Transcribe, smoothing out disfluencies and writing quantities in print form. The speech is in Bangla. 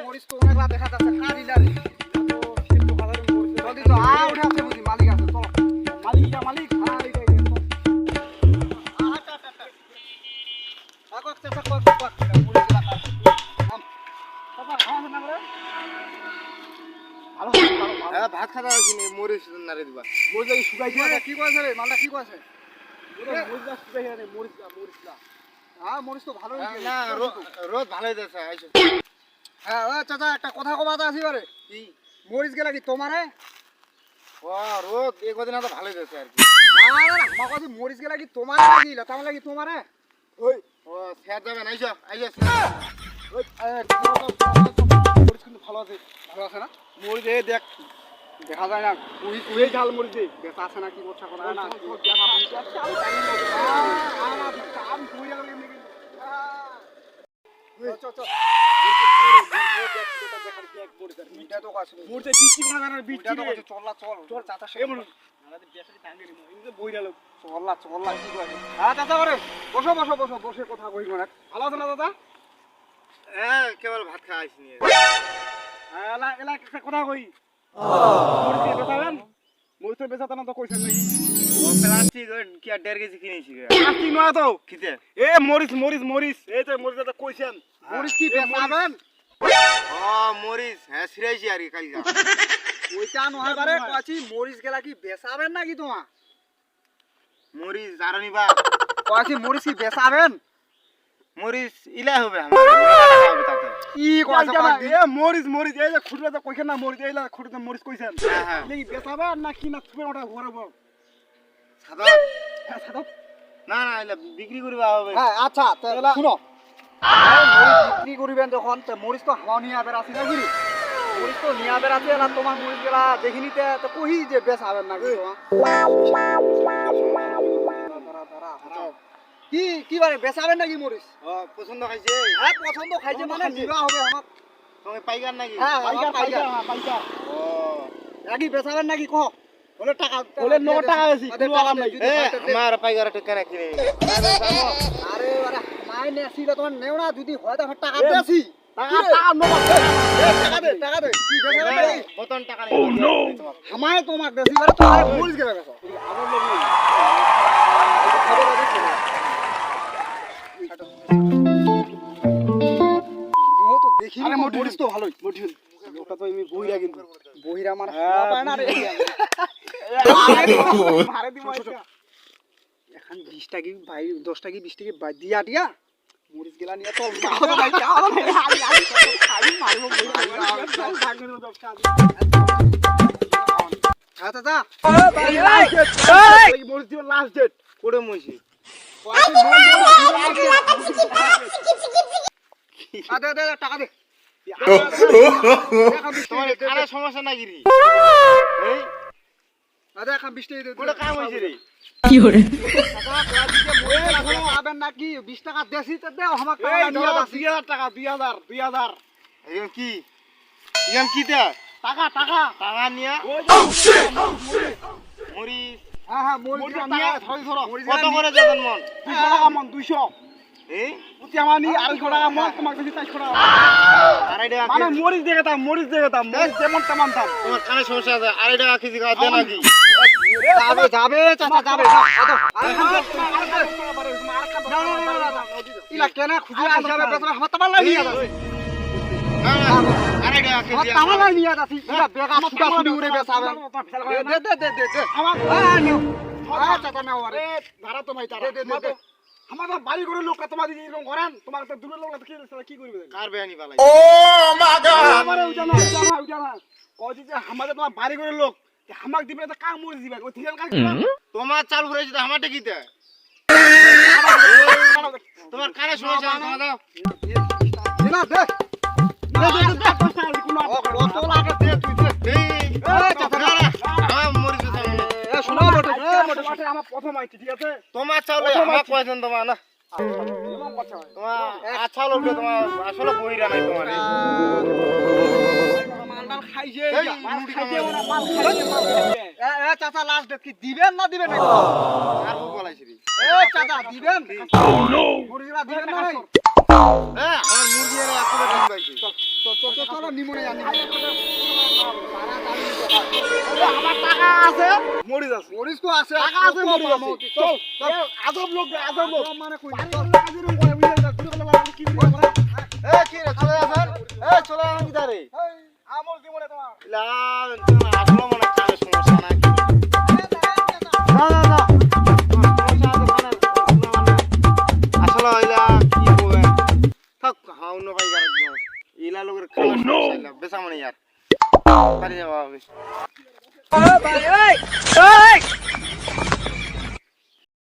মরিচ তো অনেকলা দেখা যাচ্ছে কারি লারি তো কিন্তু হাজার মরিচ জলদি তো উঠে আসছে বুঝি মালিক আছে চলো মালিক ভাত খাওয়া কিনে মরিচ নাড়ে দিবা মরিচ লাগি শুকাইছে কি কইছে রে মালটা কি কইছে মরিচ শুকাইছে রে মরিচ হ্যাঁ মরিচ তো ভালোই না রোদ ভালোই দিয়েছে আইসো হ্যাঁ ও চাচা একটা কথা কবাতে আসি পারে কি মরিচ গেলা কি তোমারে ও রোদ এই কদিন তো ভালোই দিয়েছে আর কি না মাকাছি মরিচ গেলা কি তোমারে নাকি লতাম লাগি তোমারে ওই ও স্যার যাবেন আইসো ওই মরিচ কিন্তু ভালো আছে না মরিচ এই দেখ দেখা যায় না তুই ঝাল মরিচ দে বেটা আছে না কি করছা কোনা না বসে কথা কই ভালো আছে না দাদা হ্যাঁ কেবল ভাত খাওয়া আইসিনি কথা কই মরিচ বেচাতে না তো কইছেন নাকি ও প্লাস্টিক কি আর 1.5 কেজি কিনেছি প্লাস্টিক নয় তো কিতে এ মরিচ এই তো মরিচ তো কইছেন মরিচ কি বেচাবেন ও মরিচ হ্যাঁ সিরাইছি আর কি কালকা ওইটা নয় বারে কইছি মরিচ গেলা কি বেচাবেন নাকি তোমা মরিচ জানো নিবা কইছি মরিচ কি বেচাবেন মরিচ ইলা হবে আমার তাতে কি কইছা এ মরিচ এই যে খুঁড়ে তো কইছেন না মরিচ এইলা খুঁড়ে তো মরিচ কইছেন হ্যাঁ এই বেচাবেন না কি না তুমি ওটা ঘরে সাদা হ্যাঁ সাদা না এলা বিক্রি করবা হবে হ্যাঁ আচ্ছা তাহলে শুনো মরিচ বিক্রি করিবেন যখন তো মরিচ তো হাওয়া নিয়ে আবার আসি নাকি মরিচ তো নিয়ে আবার আছে না তোমার মরিচ গেলা দেখিনিতে তো কই যে বেচাবেন নাকি তোমার কি বারে বেচাবেন নাকি মরিচ ও পছন্দ খাইছে হ্যাঁ পছন্দ খাইছে মানে দিবা হবে আমার তুমি পাইগার নাকি হ্যাঁ পাইকার ও নাকি বেচাবেন নাকি কহ বলে টাকা বলে 9 টাকা আছে টাকা নাই এ আমার পাইগার টাকা না কিনে আরে আরে মাই নেছিলা তোমার নেওনা যদি হয় তাহলে টাকা দেছি টাকা দে কি বেচাবেন নাকি বতন টাকা নেই আমায় তোমাক দেছি বারে তোমার মরিচ গেবে বেচা আমার লোক তো দেখি না মরিচ তো ভালোই ওটা তো আমি বহিরা কিন্তু বহিরা মানে পায় না রে মারে দি এখন 20 টাকা ভাই 10 টাকা 20 টাকা বাদ দিয়া মরিচ গেলা নিয়ে চল ভাই খালি মারবো দাদা মরিচ দিব লাস্ট ডেট কোড়ে মইছি দে টাকা দে তোমার কারে সমস্যা নাকি রে এই আরে এখন 20 টাকা দে কোড়ে কাম হইছে রে কি করে আবেন নাকি 20 টাকা দেছি তো দাও আমাকে টাকা নিয়ে দাও 2000 টাকা 2000 এখন কি ইয়ান কিটা টাকা টাকা নিয়া মরিচ হ্যাঁ মরিচ নিয়ে ধরো কত করে যাবেন মন 200 টাকা মন 200 এই পুতি আমানি 250 টাকা মন তোমাকে দিতে 400 টাকা আড়াই টাকা মানে মরিচ দেখে দাম মরিচ যেমন তেমন দাম তোমার কানে সমস্যা আছে আড়াই টাকা কেজি খাওয়া দেন নাকি যাবে চাচা যাবে ইলা কেন খুঁজে আসবে বেতন আমার তামাল নিয়ে যাবে আড়াই টাকা কেজি তামাল নিয়ে যাচ্ছি ইলা বেগা সুদা সুদি উড়ে বেচাবে দে আমার চাচা নাও আরে ধারা তো ভাই তারা দে আমাদের বাড়ি করে লোক তোমার দিদি এরকম করেন তোমার তো দূরের লোক কি করবে কার বেহানি পালাই ও মা গড আমারে উজানা কইছি যে আমাদের তোমার বাড়ি করে লোক আমাক দিবে তো কাম মরে দিবে ওই থিয়াল কাজ তোমার চাল ঘুরেছে তো আমারটা কিটা তোমার কানে সমস্যা আছে তোমার দাও না দে কত লাগে দে তুই দে এই চাচা আমার মরে যেতে এ শোনো বটে আমার প্রথম আইছি ঠিক আছে তোমার চাল আমার পয়সা তোমার না তোমার আচ্ছা লোক তোমার আসলে বইরা নাই তোমার মালদার খাইছে এ চাচা লাস্ট ডেট কি দিবেন না দিবেন না আর বউ বলাইছি রে এ চাচা দিবেন মুরগিরা দিবেন না হ্যাঁ আমার মুরগি এর আসলে দিন পাইছি চল চলো নিমনে জানি আমার টাকা আছে মরিচ আছে মরিচ তো আছে টাকা আছে মরিচ আছে চল আজব লোক আজব লোক মানে কই কি এ কি রে চলে আসেন চলে আসেন কিদারে আমল জীবনে তোমার লা আসলো মনে কানে সমস্যা নাকি না আসলে ইলা কি কই থাক হাউন ভাই গার ইলা লোকের খাওয়া সমস্যা বেচা মানে यार বাড়ি যাওয়া হবে ভাই ওই